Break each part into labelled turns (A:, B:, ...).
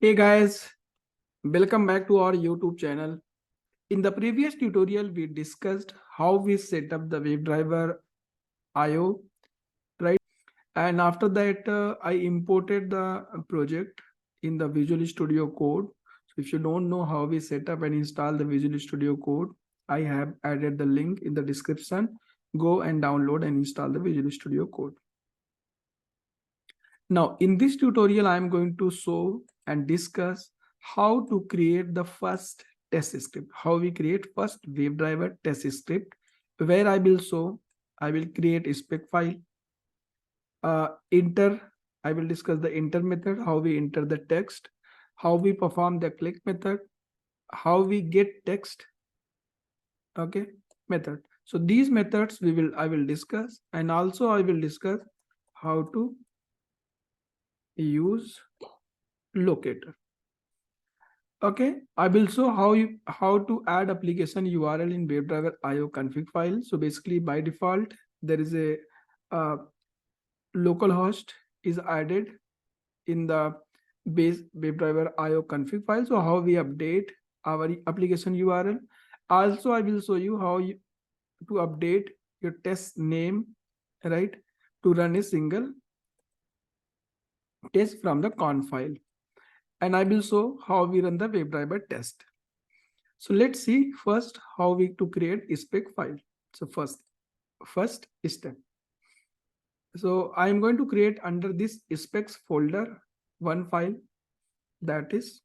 A: Hey guys, welcome back to our YouTube channel. In the previous tutorial, we discussed how we set up the WebdriverIO, right? And after that, I imported the project in the Visual Studio Code. So if you don't know how we set up and install the Visual Studio Code, I have added the link in the description. Go and download and install the Visual Studio Code. Now, in this tutorial, I am going to show and discuss how to create the first test script, how we create first WebDriver test script, where I will create a spec file, enter, I will discuss the enter method, how we enter the text, how we perform the click method, how we get text, okay, method. So these methods I will discuss, and also I will discuss how to use locator. Okay, I will show how to add application URL in WebdriverIO config file. So basically, by default, there is a localhost is added in the base WebdriverIO config file. So how we update our application URL. Also, I will show you to update your test name, right, to run a single test from the conf file. And I will show how we run the WebDriver test. So let's see first how we to create a spec file. So first step. So I'm going to create under this specs folder one file, that is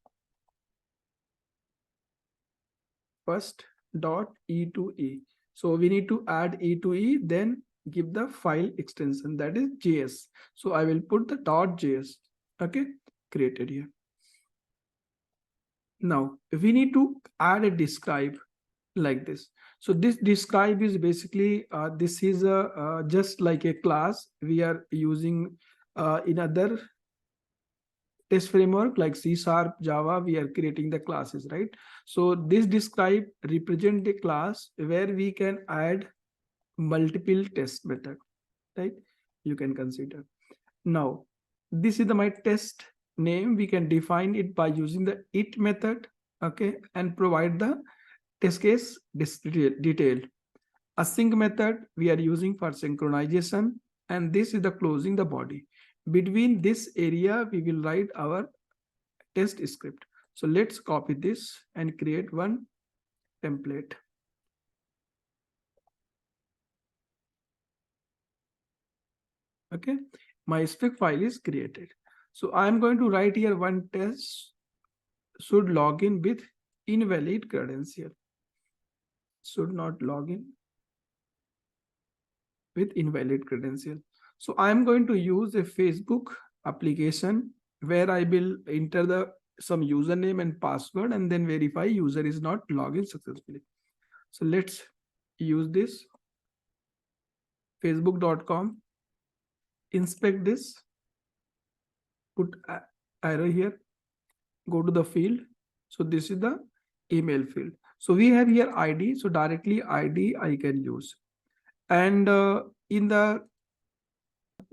A: first.e2e. So we need to add e2e, then give the file extension, that is JS. So I will put the .js, okay, created here. Now we need to add a describe like this. So this describe is basically this is a just like a class we are using in other test framework like C#, Java. We are creating the classes, right? So this describe represent a class where we can add multiple test method, right? You can consider. Now this is my test name. We can define it by using the it method, okay, and provide the test case detail. Async method we are using for synchronization, and this is the closing the body. Between this area we will write our test script. So let's copy this and create one template. Okay, my spec file is created. So I am going to write here one test should log in with invalid credential. Should not log in with invalid credential. So I am going to use a Facebook application where I will enter the some username and password and then verify user is not logged in successfully. So let's use this facebook.com, inspect this, put arrow here, go to the field. So this is the email field. So we have here ID. So directly ID I can use. And in the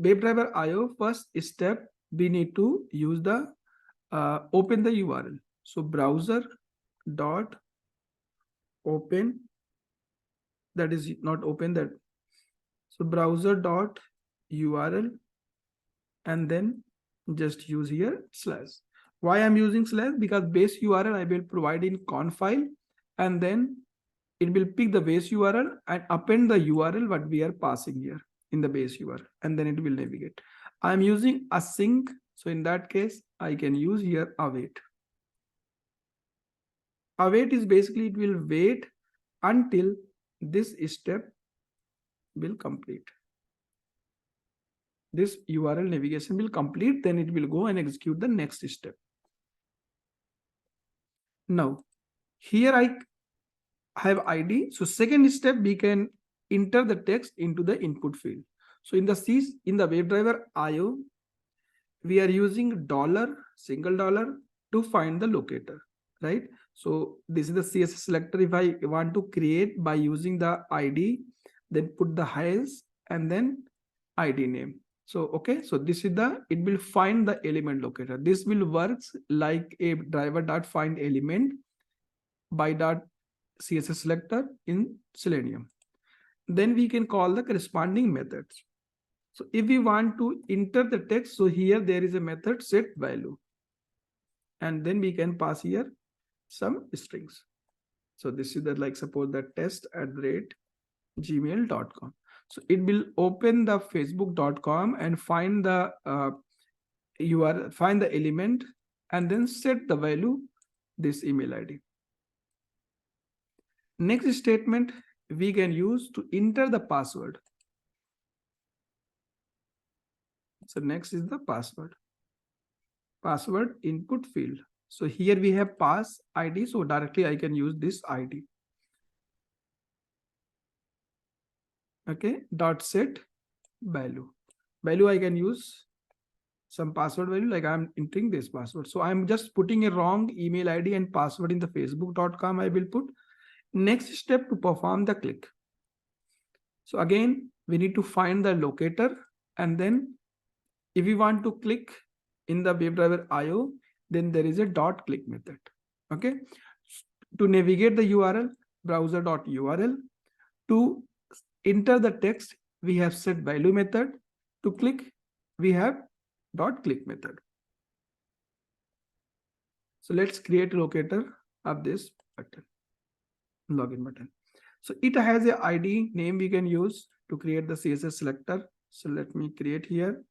A: WebdriverIO first step, we need to use the open the URL. So browser dot open, that is not open that. So browser dot URL, and then just use here slash. Why I'm using slash? Because base URL I will provide in conf file, and then it will pick the base URL and append the URL what we are passing here in the base URL, and then it will navigate. I'm using async, so in that case I can use here await. Await is basically it will wait until this step will complete. This URL navigation will complete, then it will go and execute the next step. Now here I have ID. So second step, we can enter the text into the input field. So in the WebdriverIO, we are using single dollar to find the locator, right? So this is the CSS selector. If I want to create by using the ID, then put the hash and then ID name. So, okay, so this is it will find the element locator. This will works like a driver.find element by .css selector in Selenium. Then we can call the corresponding methods. So if we want to enter the text, so here there is a method SetValue, and then we can pass here some strings. So this is like suppose the test@gmail.com. So it will open the facebook.com and find the find the element and then set the value this email ID. Next statement we can use to enter the password. So next is the password input field. So here we have pass ID. So directly I can use this ID. Okay, dot set value. I can use some password value, like I'm entering this password. So I'm just putting a wrong email ID and password in the facebook.com. I will put. Next step to perform the click. So again, we need to find the locator, and then if we want to click in the WebdriverIO, then there is a .click method. Okay, to navigate the URL, browser.url. To enter the text, we have SetValue method. To click, we have .click method. So let's create a locator of this button, login button. So it has a ID name we can use to create the CSS selector. So let me create here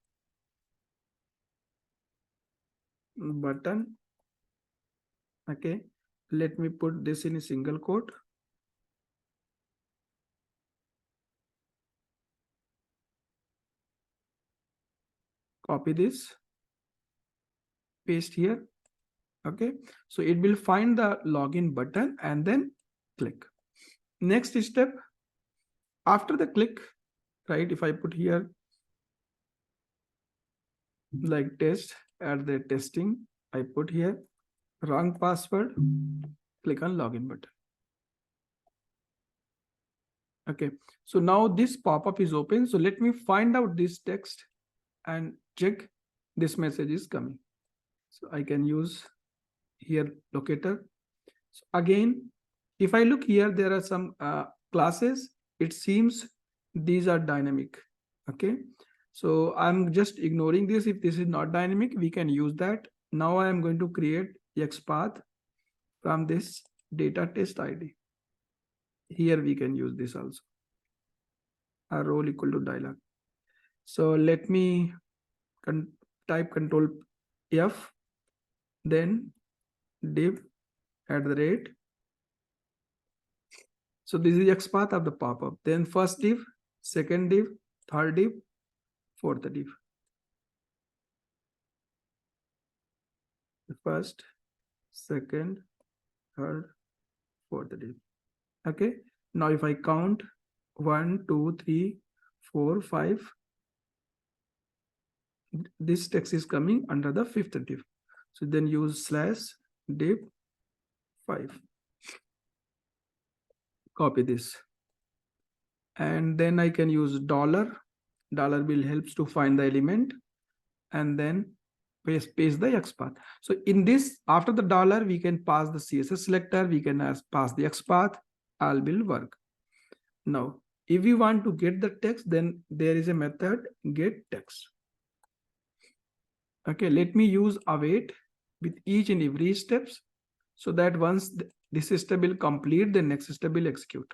A: button. Okay, let me put this in a single quote. Copy this, paste here. Okay, so it will find the login button and then click. Next step, after the click, right? If I put here like test at the testing, I put here wrong password, click on login button. Okay, so now this pop-up is open. So let me find out this text and check this message is coming. So I can use here locator. So again, if I look here, there are some classes. It seems these are dynamic. Okay, so I'm just ignoring this. If this is not dynamic, we can use that. Now I am going to create XPath from this data test ID. Here we can use this also. A role equal to dialog. So let me type Control F, then div @ So this is XPath of the pop-up. Then first div, second div, third div, fourth div. First, second, third, fourth div. Okay. Now if I count 1, 2, 3, 4, 5, this text is coming under the fifth div. So then use /div 5. Copy this. And then I can use $. Dollar will helps to find the element and then paste the XPath. So in this, after the $, we can pass the CSS selector, we can pass the XPath, all will work. Now, if we want to get the text, then there is a method GetText. Okay, let me use await with each and every steps, so that once this step will complete, the next step will execute.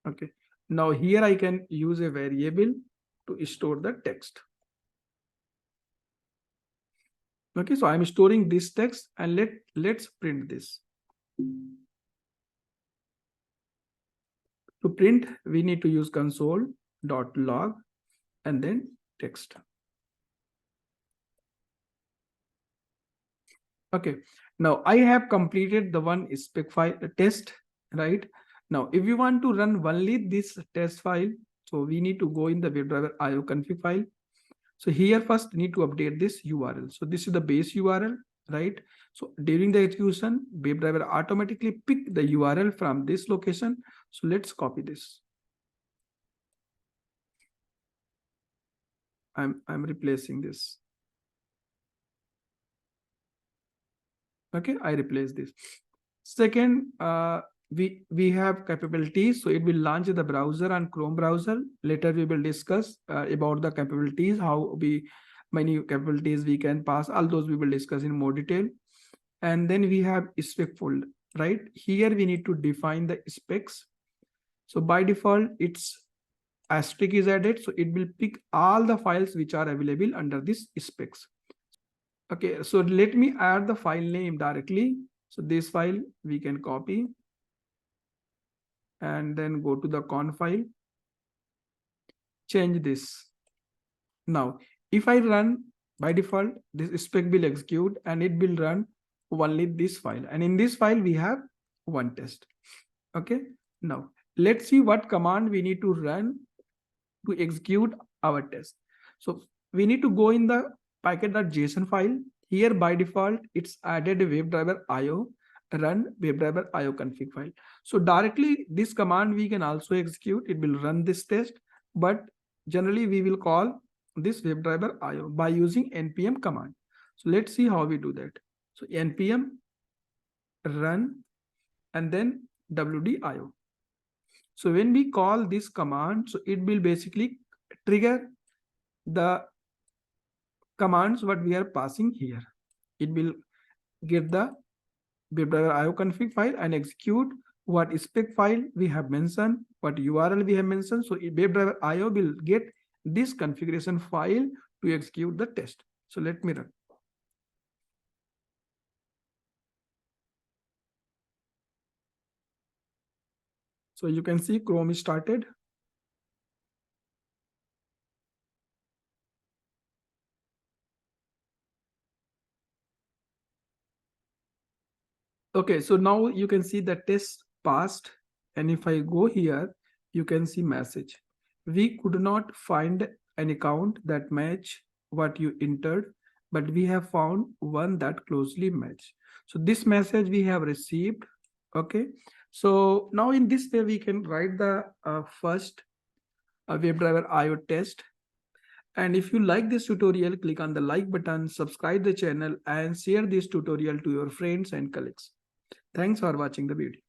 A: Okay, now here I can use a variable to store the text. Okay, so I'm storing this text and let's print this. To print, we need to use console.log and then text. Okay, now I have completed the one spec file test, right? Now, if you want to run only this test file, so we need to go in the WebdriverIO config file. So here first need to update this URL. So this is the base URL, right? So during the execution, WebDriver automatically pick the URL from this location. So let's copy this. I'm replacing this. Okay, I replace this. Second, we have capabilities, so it will launch the browser and Chrome browser. Later we will discuss about the capabilities, how many capabilities we can pass. All those we will discuss in more detail. And then we have spec folder, right? Here we need to define the specs. So by default, it's asterisk is added, so it will pick all the files which are available under this specs. Okay, so let me add the file name directly. So this file we can copy and then go to the conf file, change this. Now, if I run, by default, this spec will execute and it will run only this file. And in this file, we have one test. Okay, now let's see what command we need to run to execute our test. So we need to go in the packet.json file. Here by default, it's added WebdriverIO, run WebdriverIO config file. So directly this command we can also execute. It will run this test, but generally we will call this WebdriverIO by using npm command. So let's see how we do that. So npm run and then wdio. So when we call this command, so it will basically trigger the commands what we are passing here. It will get the WebdriverIO config file and execute what spec file we have mentioned, what URL we have mentioned. So WebdriverIO will get this configuration file to execute the test. So let me run. So you can see Chrome is started. Okay, so now you can see the test passed. And if I go here, you can see message. We could not find an account that match what you entered, but we have found one that closely match. So this message we have received. Okay, so now in this way we can write the first WebdriverIO test. And if you like this tutorial, click on the like button, subscribe the channel and share this tutorial to your friends and colleagues. Thanks for watching the video.